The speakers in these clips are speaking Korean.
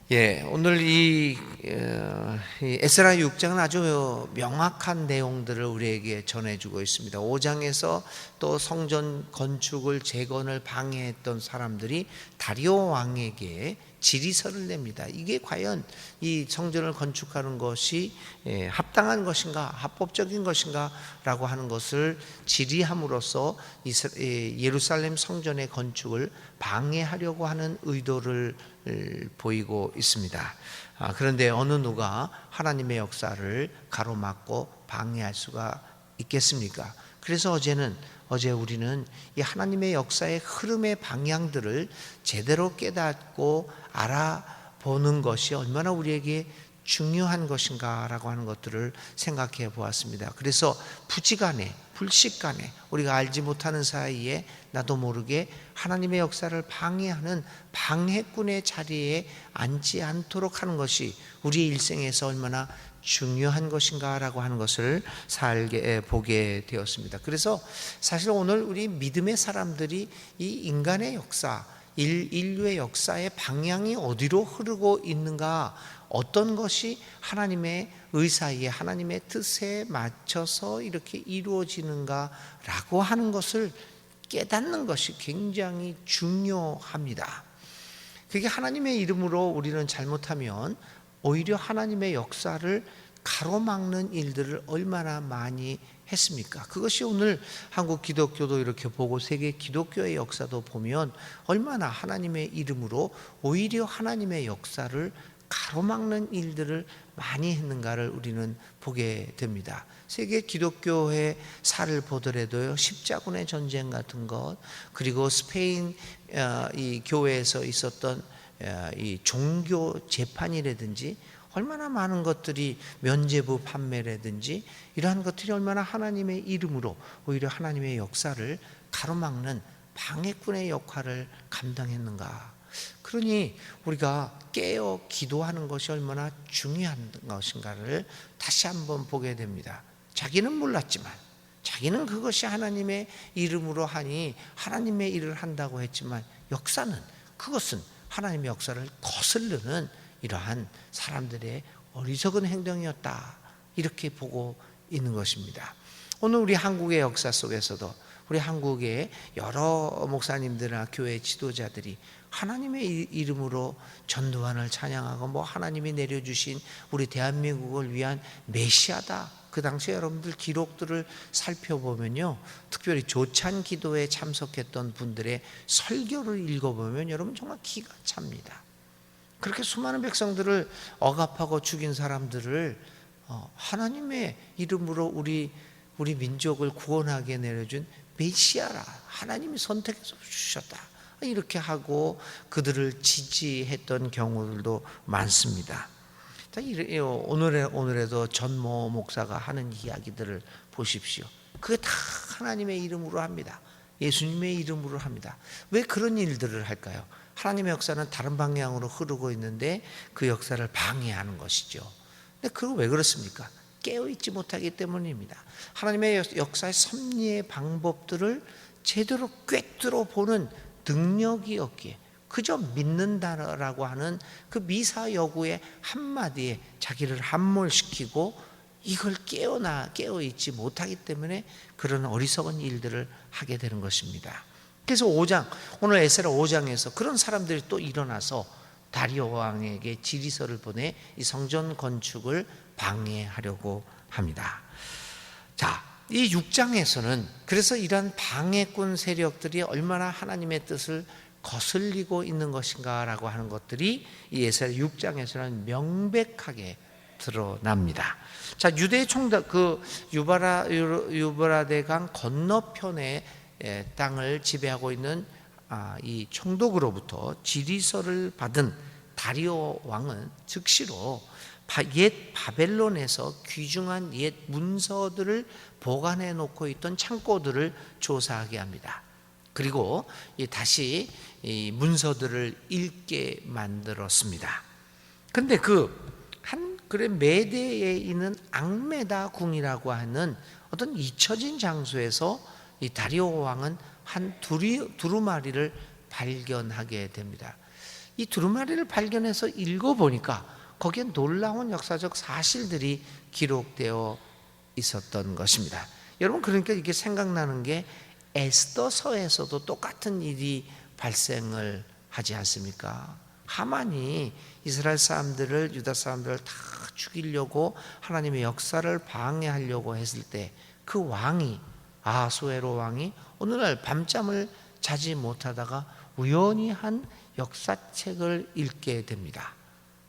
오늘 이 에스라 6장은 아주 명확한 내용들을 우리에게 전해주고 있습니다. 5장에서 또 성전 건축을 재건을 방해했던 사람들이 다리오 왕에게 질의서를 냅니다. 이게 과연 이 성전을 건축하는 것이 합당한 것인가, 합법적인 것인가 라고 하는 것을 질의함으로써 예루살렘 성전의 건축을 방해하려고 하는 의도를 보이고 있습니다. 그런데 어느 누가 하나님의 역사를 가로막고 방해할 수가 있겠습니까? 그래서 어제 우리는 이 하나님의 역사의 흐름의 방향들을 제대로 깨닫고 알아보는 것이 얼마나 우리에게 중요한 것인가라고 하는 것들을 생각해 보았습니다. 그래서 부지간에 불식간에 우리가 알지 못하는 사이에 나도 모르게 하나님의 역사를 방해하는 방해꾼의 자리에 앉지 않도록 하는 것이 우리 일생에서 얼마나 중요한 것인가라고 하는 것을 보게 되었습니다. 그래서 사실 오늘 우리 믿음의 사람들이 이 인간의 역사, 인류의 역사의 방향이 어디로 흐르고 있는가, 어떤 것이 하나님의 의사에 하나님의 뜻에 맞춰서 이렇게 이루어지는가라고 하는 것을 깨닫는 것이 굉장히 중요합니다. 그게 하나님의 이름으로 우리는 잘못하면 오히려 하나님의 역사를 가로막는 일들을 얼마나 많이 했습니까? 그것이 오늘 한국 기독교도 이렇게 보고 세계 기독교의 역사도 보면 얼마나 하나님의 이름으로 오히려 하나님의 역사를 가로막는 일들을 많이 했는가를 우리는 보게 됩니다. 세계 기독교의 사를 보더라도요, 십자군의 전쟁 같은 것, 그리고 스페인 이 교회에서 있었던 이 종교 재판이라든지 얼마나 많은 것들이 면죄부 판매라든지 이러한 것들이 얼마나 하나님의 이름으로 오히려 하나님의 역사를 가로막는 방해꾼의 역할을 감당했는가. 그러니 우리가 깨어 기도하는 것이 얼마나 중요한 것인가를 다시 한번 보게 됩니다. 자기는 몰랐지만, 자기는 그것이 하나님의 이름으로 하니 하나님의 일을 한다고 했지만, 역사는 그것은 하나님의 역사를 거스르는 이러한 사람들의 어리석은 행동이었다, 이렇게 보고 있는 것입니다. 오늘 우리 한국의 역사 속에서도 우리 한국의 여러 목사님들이나 교회 지도자들이 하나님의 이름으로 전두환을 찬양하고 하나님이 내려주신 우리 대한민국을 위한 메시아다, 그 당시에 여러분들 기록들을 살펴보면요, 특별히 조찬 기도에 참석했던 분들의 설교를 읽어보면 여러분 정말 기가 찹니다. 그렇게 수많은 백성들을 억압하고 죽인 사람들을 하나님의 이름으로 우리 민족을 구원하게 내려준 메시아라, 하나님이 선택해서 주셨다, 이렇게 하고 그들을 지지했던 경우들도 많습니다. 오늘에도 전모 목사가 하는 이야기들을 보십시오. 그게 다 하나님의 이름으로 합니다. 예수님의 이름으로 합니다. 왜 그런 일들을 할까요? 하나님의 역사는 다른 방향으로 흐르고 있는데 그 역사를 방해하는 것이죠. 근데 그거 왜 그렇습니까? 깨어있지 못하기 때문입니다. 하나님의 역사의 섭리의 방법들을 제대로 꿰뚫어 보는 능력이 없기에 그저 믿는다라고 하는 그 미사여구의 한마디에 자기를 함몰시키고 이걸 깨어있지 못하기 때문에 그런 어리석은 일들을 하게 되는 것입니다. 그래서 오늘 에스라 5장에서 그런 사람들이 또 일어나서 다리오 왕에게 질의서를 보내 이 성전 건축을 방해하려고 합니다. 자, 이 6장에서는 그래서 이러한 방해꾼 세력들이 얼마나 하나님의 뜻을 거슬리고 있는 것인가라고 하는 것들이 이 에스라 6장에서는 명백하게 드러납니다. 자, 유대 총독 그 유브라데 강 건너편의 땅을 지배하고 있는 이 총독으로부터 질의서를 받은 다리오 왕은 즉시로 옛 바벨론에서 귀중한 옛 문서들을 보관해 놓고 있던 창고들을 조사하게 합니다. 그리고 다시 이 문서들을 읽게 만들었습니다. 근데 메대에 있는 앙메다 궁이라고 하는 어떤 잊혀진 장소에서 이 다리오 왕은 한 두루마리를 발견하게 됩니다. 이 두루마리를 발견해서 읽어보니까 거기에 놀라운 역사적 사실들이 기록되어 있었던 것입니다. 여러분, 그러니까 이게 생각나는 게 에스더서에서도 똑같은 일이 발생을 하지 않습니까? 하만이 이스라엘 사람들을, 유다 사람들을 다 죽이려고 하나님의 역사를 방해하려고 했을 때 그 왕이, 아하수에로 왕이 어느 날 밤잠을 자지 못하다가 우연히 한 역사책을 읽게 됩니다.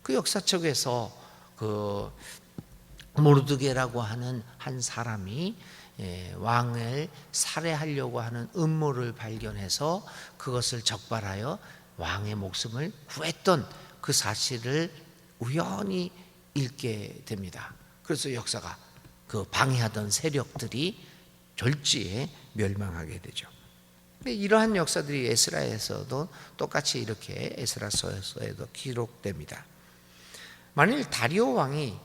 그 역사책에서 그 모르드게라고 하는 한 사람이 왕을 살해하려고 하는 음모를 발견해서 그것을 적발하여 왕의 목숨을 구했던 그 사실을 우연히 읽게 됩니다. 그래서 역사가 그 방해하던 세력들이 졸지에 멸망하게 되죠. 이러한 역사들이 에스라에서도 똑같이 이렇게 에스라서에도 기록됩니다. 만일 다리오 왕이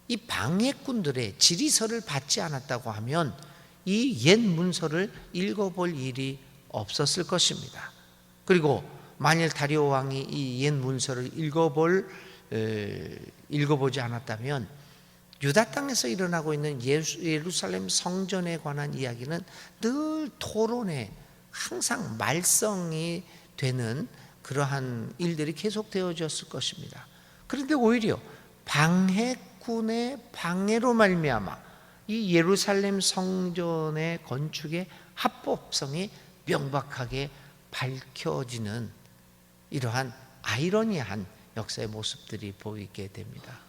이 방해꾼들의 질의서를 받지 않았다고 하면 이 옛 문서를 읽어볼 일이 없었을 것입니다. 그리고 만일 다리오 왕이 이 옛 문서를 읽어보지 않았다면 유다 땅에서 일어나고 있는 예루살렘 성전에 관한 이야기는 늘 토론에 항상 말썽이 되는 그러한 일들이 계속되어졌을 것입니다. 그런데 오히려 방해꾼의 방해로 말미암아 이 예루살렘 성전의 건축의 합법성이 명백하게 밝혀지는 이러한 아이러니한 역사의 모습들이 보이게 됩니다.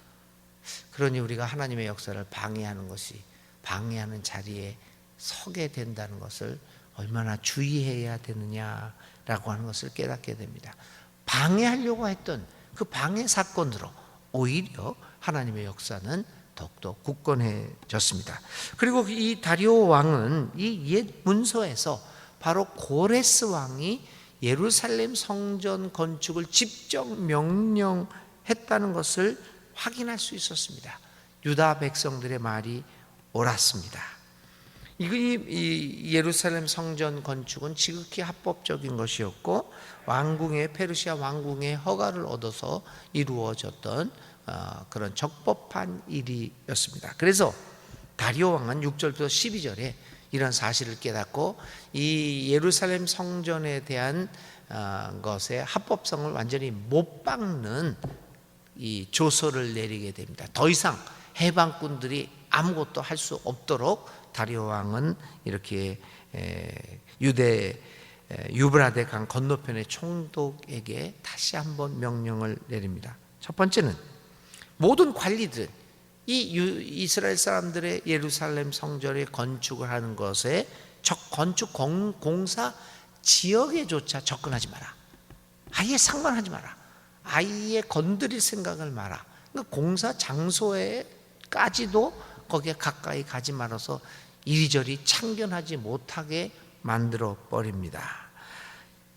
그러니 우리가 하나님의 역사를 방해하는 것이, 방해하는 자리에 서게 된다는 것을 얼마나 주의해야 되느냐라고 하는 것을 깨닫게 됩니다. 방해하려고 했던 그 방해 사건으로 오히려 하나님의 역사는 더욱더 굳건해졌습니다. 그리고 이 다리오 왕은 이 옛 문서에서 바로 고레스 왕이 예루살렘 성전 건축을 직접 명령했다는 것을 확인할 수 있었습니다. 유다 백성들의 말이 옳았습니다. 이 예루살렘 성전 건축은 지극히 합법적인 것이었고 왕궁의, 페르시아 왕궁의 허가를 얻어서 이루어졌던 그런 적법한 일이었습니다. 그래서 다리오 왕은 6절부터 12절에 이런 사실을 깨닫고 이 예루살렘 성전에 대한 것의 합법성을 완전히 못 박는 이 조서를 내리게 됩니다. 더 이상 해방꾼들이 아무것도 할 수 없도록 다리오 왕은 이렇게 유브라데 강 건너편의 총독에게 다시 한번 명령을 내립니다. 첫 번째는 모든 관리들은 이 이스라엘 사람들의 예루살렘 성전의 건축을 하는 것에 건축 공사 지역에조차 접근하지 마라. 아예 상관하지 마라. 아예 건드릴 생각을 마라. 그러니까 공사 장소에까지도 거기에 가까이 가지 말아서 이리저리 참견하지 못하게 만들어 버립니다.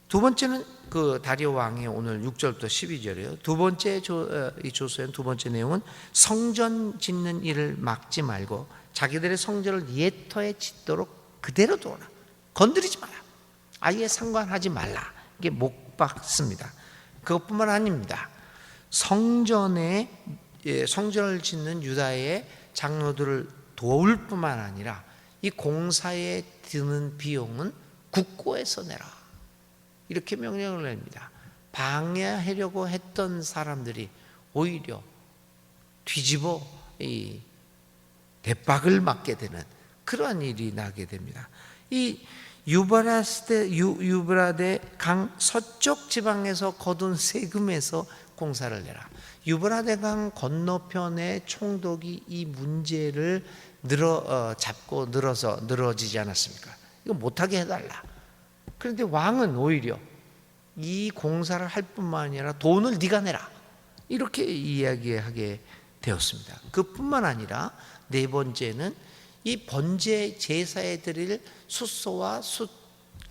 두 번째는 그 다리오 왕의 오늘 6절부터 12절이에요. 두 번째 이 조서의 두 번째 내용은 성전 짓는 일을 막지 말고 자기들의 성전을 옛터에 짓도록 그대로 둬라. 건드리지 마라. 아예 상관하지 말라. 이게 못 박습니다. 그것뿐만 아닙니다. 성전을 짓는 유다의 장로들을 도울 뿐만 아니라 이 공사에 드는 비용은 국고에서 내라. 이렇게 명령을 냅니다. 방해하려고 했던 사람들이 오히려 뒤집어 이 대박을 맞게 되는 그러한 일이 나게 됩니다. 이 유브라데 강 서쪽 지방에서 거둔 세금에서 공사를 내라. 유브라데 강 건너편의 총독이 이 문제를 잡고 늘어지지 않았습니까? 이거 못하게 해달라. 그런데 왕은 오히려 이 공사를 할 뿐만 아니라 돈을 네가 내라. 이렇게 이야기하게 되었습니다. 그뿐만 아니라 네 번째는 이 번제 제사에 드릴 숫소와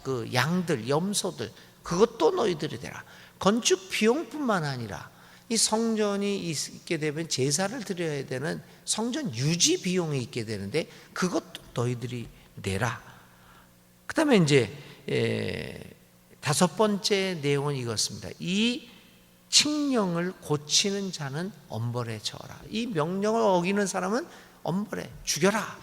그 양들, 염소들 그것도 너희들이 되라. 건축 비용뿐만 아니라 이 성전이 있게 되면 제사를 드려야 되는 성전 유지 비용이 있게 되는데 그것도 너희들이 내라. 그 다음에 이제 다섯 번째 내용은 이것입니다. 이 칙령을 고치는 자는 엄벌에 처하라. 이 명령을 어기는 사람은 엄벌에 죽여라,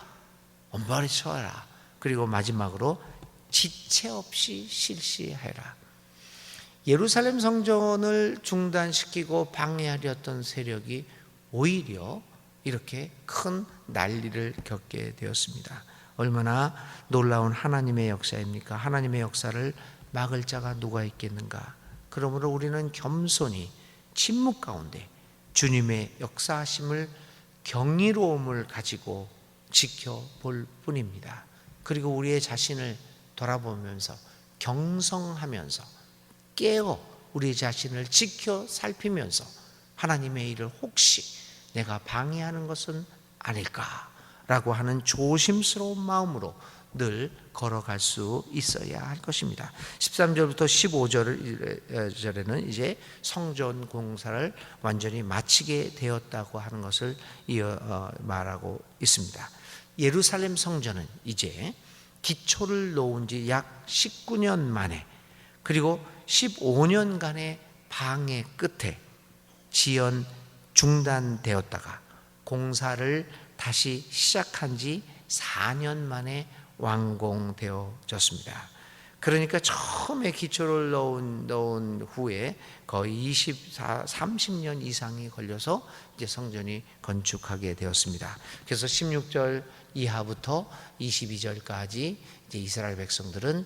엄벌에 처하라. 그리고 마지막으로 지체 없이 실시해라. 예루살렘 성전을 중단시키고 방해하려 했던 세력이 오히려 이렇게 큰 난리를 겪게 되었습니다. 얼마나 놀라운 하나님의 역사입니까? 하나님의 역사를 막을 자가 누가 있겠는가? 그러므로 우리는 겸손히 침묵 가운데 주님의 역사하심을 경이로움을 가지고 지켜볼 뿐입니다. 그리고 우리의 자신을 돌아보면서 경성하면서 깨어 우리 자신을 지켜 살피면서 하나님의 일을 혹시 내가 방해하는 것은 아닐까라고 하는 조심스러운 마음으로 늘 걸어갈 수 있어야 할 것입니다. 13절부터 15절에는 이제 성전 공사를 완전히 마치게 되었다고 하는 것을 말하고 있습니다. 예루살렘 성전은 이제 기초를 놓은 지 약 19년 만에, 그리고 15년간의 방해 끝에 지연 중단되었다가 공사를 다시 시작한 지 4년 만에 완공되어졌습니다. 그러니까 처음에 기초를 넣은 후에 거의 30년 이상이 걸려서 이제 성전이 건축하게 되었습니다. 그래서 16절 이하부터 22절까지 이제 이스라엘 백성들은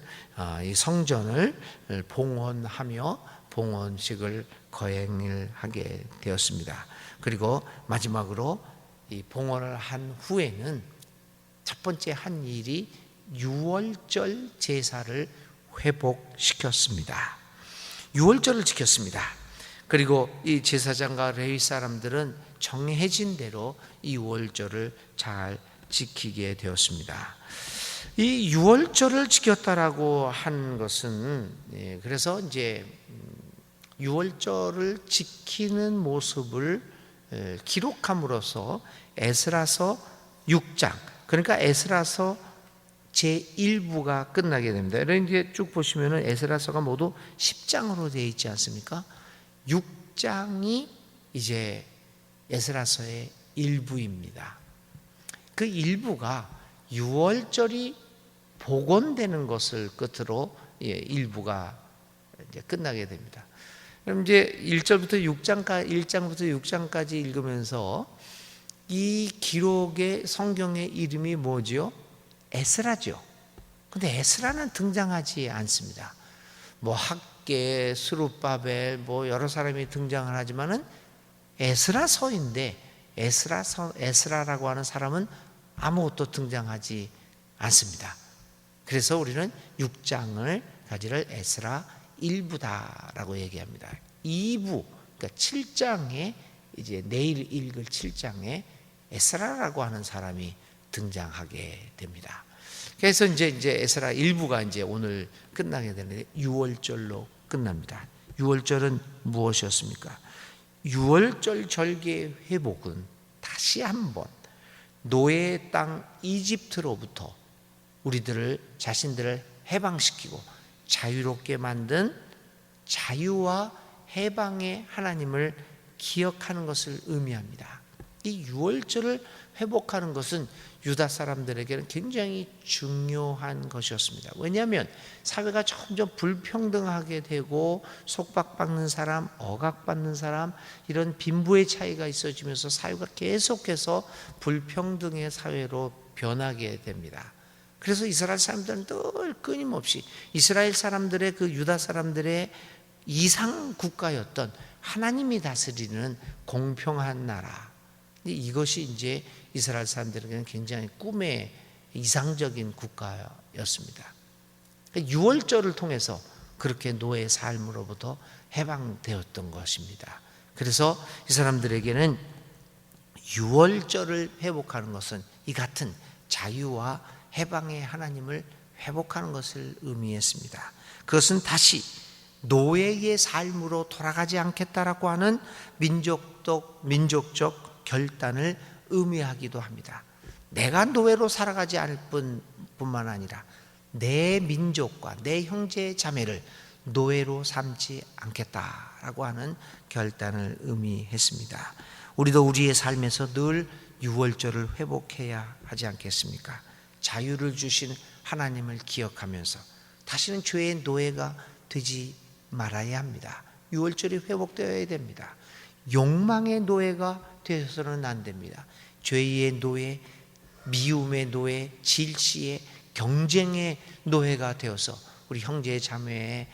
이 성전을 봉헌하며 봉헌식을 거행을 하게 되었습니다. 그리고 마지막으로 이 봉헌을 한 후에는 첫 번째 한 일이 유월절 제사를 회복시켰습니다. 유월절을 지켰습니다. 그리고 이 제사장과 레위 사람들은 정해진 대로 이 유월절을 잘 지키게 되었습니다. 이 유월절을 지켰다라고 한 것은, 그래서 이제 유월절을 지키는 모습을 기록함으로써 에스라서 6장, 그러니까 에스라서 제1부가 끝나게 됩니다. 이렇게 쭉 보시면은 에스라서가 모두 10장으로 되어 있지 않습니까? 6장이 이제 에스라서의 일부입니다. 그 일부가 유월절이 복원되는 것을 끝으로 일부가 이제 끝나게 됩니다. 그럼 이제 1절부터 6장까지 읽으면서 이 기록의 성경의 이름이 뭐지요? 에스라죠. 근데 에스라는 등장하지 않습니다. 뭐 학계, 스룹바벨, 뭐 여러 사람이 등장을 하지만은 에스라서인데 에스라라고 하는 사람은 아무것도 등장하지 않습니다. 그래서 우리는 6장을 가지를 에스라 1부다라고 얘기합니다. 2부, 그러니까 7장에 이제 내일 읽을 7장에 에스라라고 하는 사람이 등장하게 됩니다. 그래서 이제 에스라 1부가 이제 오늘 끝나게 되는데 유월절로 끝납니다. 유월절은 무엇이었습니까? 유월절 절기의 회복은 다시 한번 노예의 땅 이집트로부터 자신들을 해방시키고 자유롭게 만든 자유와 해방의 하나님을 기억하는 것을 의미합니다. 이 유월절을 회복하는 것은 유다 사람들에게는 굉장히 중요한 것이었습니다. 왜냐하면 사회가 점점 불평등하게 되고 속박받는 사람, 억압받는 사람, 이런 빈부의 차이가 있어지면서 사회가 계속해서 불평등의 사회로 변하게 됩니다. 그래서 이스라엘 사람들은 늘 끊임없이 이스라엘 사람들의 그 유다 사람들의 이상 국가였던 하나님이 다스리는 공평한 나라, 이것이 이제 이스라엘 사람들에게는 굉장히 꿈의 이상적인 국가였습니다. 유월절을 통해서 그렇게 노예의 삶으로부터 해방되었던 것입니다. 그래서 이 사람들에게는 유월절을 회복하는 것은 이 같은 자유와 해방의 하나님을 회복하는 것을 의미했습니다. 그것은 다시 노예의 삶으로 돌아가지 않겠다라고 하는 민족적 결단을 의미하기도 합니다. 내가 노예로 살아가지 않을 뿐만 아니라 내 민족과 내 형제 자매를 노예로 삼지 않겠다라고 하는 결단을 의미했습니다. 우리도 우리의 삶에서 늘 유월절을 회복해야 하지 않겠습니까? 자유를 주신 하나님을 기억하면서 다시는 죄의 노예가 되지 말아야 합니다. 유월절이 회복되어야 됩니다. 욕망의 노예가 되어서는 안 됩니다. 죄의 노예, 미움의 노예, 질시의 경쟁의 노예가 되어서 우리 형제 자매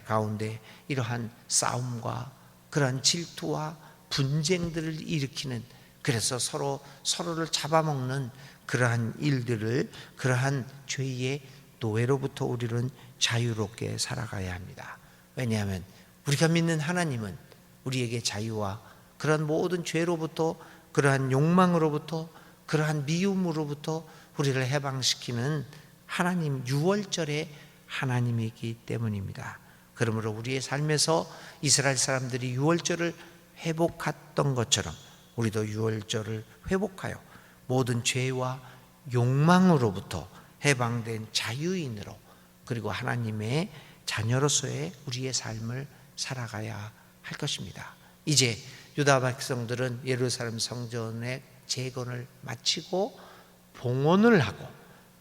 가운데 이러한 싸움과 그러한 질투와 분쟁들을 일으키는, 그래서 서로를 잡아먹는 그러한 일들을, 그러한 죄의 노예로부터 우리는 자유롭게 살아가야 합니다. 왜냐하면 우리가 믿는 하나님은 우리에게 자유와 그러한 모든 죄로부터, 그러한 욕망으로부터, 그러한 미움으로부터 우리를 해방시키는 하나님, 유월절의 하나님이기 때문입니다. 그러므로 우리의 삶에서 이스라엘 사람들이 유월절을 회복했던 것처럼 우리도 유월절을 회복하여 모든 죄와 욕망으로부터 해방된 자유인으로, 그리고 하나님의 자녀로서의 우리의 삶을 살아가야 할 것입니다. 이제 유다 백성들은 예루살렘 성전의 재건을 마치고 봉헌을 하고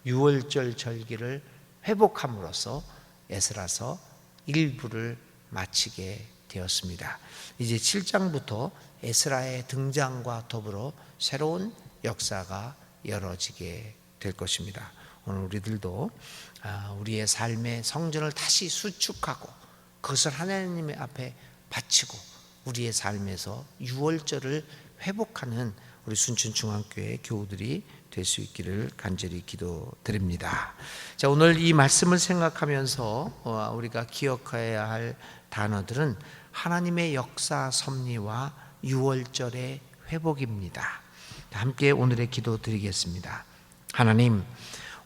유월절 절기를 회복함으로써 에스라서 일부를 마치게 되었습니다. 이제 7장부터 에스라의 등장과 더불어 새로운 역사가 열어지게 될 것입니다. 오늘 우리들도 우리의 삶의 성전을 다시 수축하고 그것을 하나님의 앞에 바치고 우리의 삶에서 유월절을 회복하는 우리 순천중앙교회 교우들이 될 수 있기를 간절히 기도드립니다. 자, 오늘 이 말씀을 생각하면서 우리가 기억해야 할 단어들은 하나님의 역사 섭리와 유월절의 회복입니다. 함께 오늘의 기도 드리겠습니다. 하나님,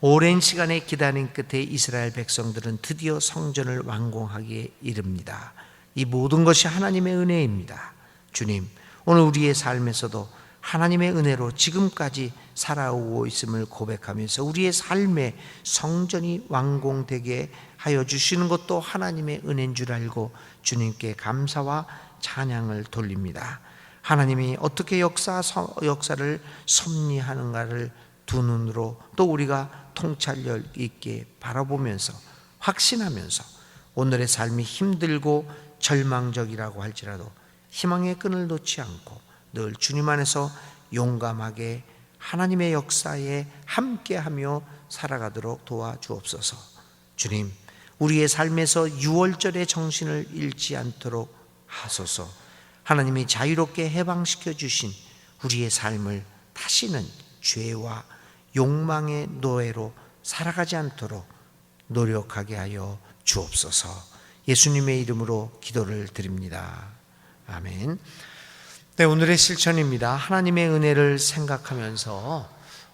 오랜 시간의 기다림 끝에 이스라엘 백성들은 드디어 성전을 완공하기에 이릅니다. 이 모든 것이 하나님의 은혜입니다. 주님, 오늘 우리의 삶에서도 하나님의 은혜로 지금까지 살아오고 있음을 고백하면서 우리의 삶의 성전이 완공되게 하여 주시는 것도 하나님의 은혜인 줄 알고 주님께 감사와 찬양을 돌립니다. 하나님이 어떻게 역사를 섭리하는가를 두 눈으로 또 우리가 통찰력 있게 바라보면서 확신하면서 오늘의 삶이 힘들고 절망적이라고 할지라도 희망의 끈을 놓지 않고 늘 주님 안에서 용감하게 하나님의 역사에 함께하며 살아가도록 도와주옵소서. 주님, 우리의 삶에서 유월절의 정신을 잃지 않도록 하소서. 하나님이 자유롭게 해방시켜 주신 우리의 삶을 다시는 죄와 욕망의 노예로 살아가지 않도록 노력하게 하여 주옵소서. 예수님의 이름으로 기도를 드립니다. 아멘. 네, 오늘의 실천입니다. 하나님의 은혜를 생각하면서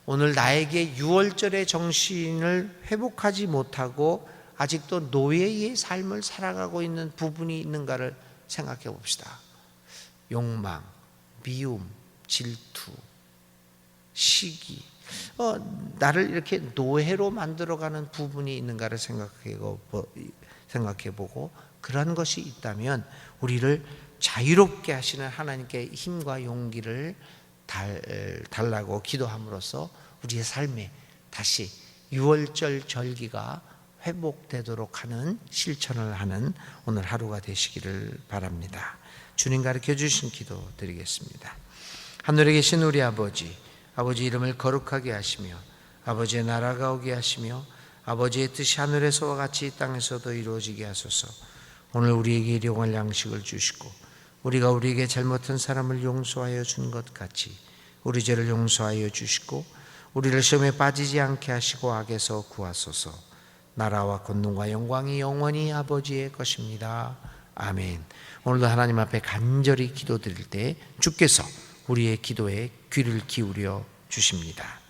오늘 나에게 유월절의 정신을 회복하지 못하고 아직도 노예의 삶을 살아가고 있는 부분이 있는가를 생각해 봅시다. 욕망, 미움, 질투, 시기, 나를 이렇게 노예로 만들어가는 부분이 있는가를 생각해보고 그런 것이 있다면 우리를 자유롭게 하시는 하나님께 힘과 용기를 달라고 기도함으로써 우리의 삶에 다시 유월절 절기가 회복되도록 하는 실천을 하는 오늘 하루가 되시기를 바랍니다. 주님 가르쳐 주신 기도 드리겠습니다. 하늘에 계신 우리 아버지 이름을 거룩하게 하시며 아버지의 나라가 오게 하시며 아버지의 뜻이 하늘에서와 같이 이 땅에서도 이루어지게 하소서. 오늘 우리에게 일용할 양식을 주시고 우리가 우리에게 잘못한 사람을 용서하여 준 것 같이 우리 죄를 용서하여 주시고 우리를 시험에 빠지지 않게 하시고 악에서 구하소서. 나라와 권능과 영광이 영원히 아버지의 것입니다. 아멘. 오늘도 하나님 앞에 간절히 기도드릴 때 주께서 우리의 기도에 귀를 기울여 주십니다.